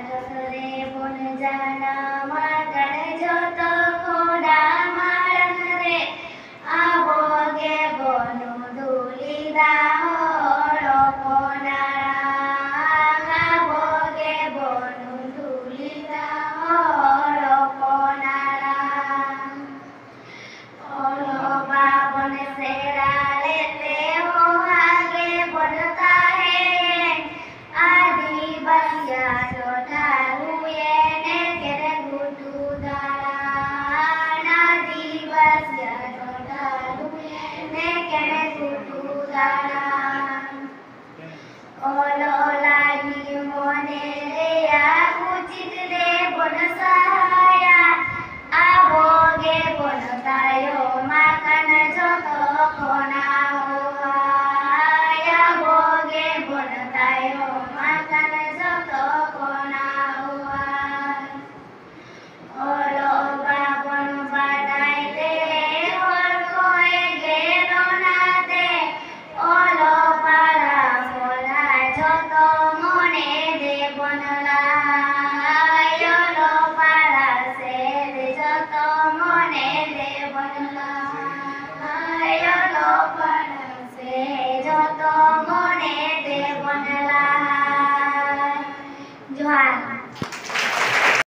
যতরে বন জানা মাগান যত খোড়া মারান রে আবগে বনু দুলিদা হর পনারা আবগে বনু দুলিদা হর পনারা অলবা বন সেরালেতে হো আগে বনতা হে আদিবাসিয়া জোঠা হুয়ে নে কেরে গুটু দাঁড়ান আদিবাসিয়া জোঠা হুয়ে নে কেরে গুটু দাঁড়ান ওলো লাগি মনে রে উচিত রে বনসা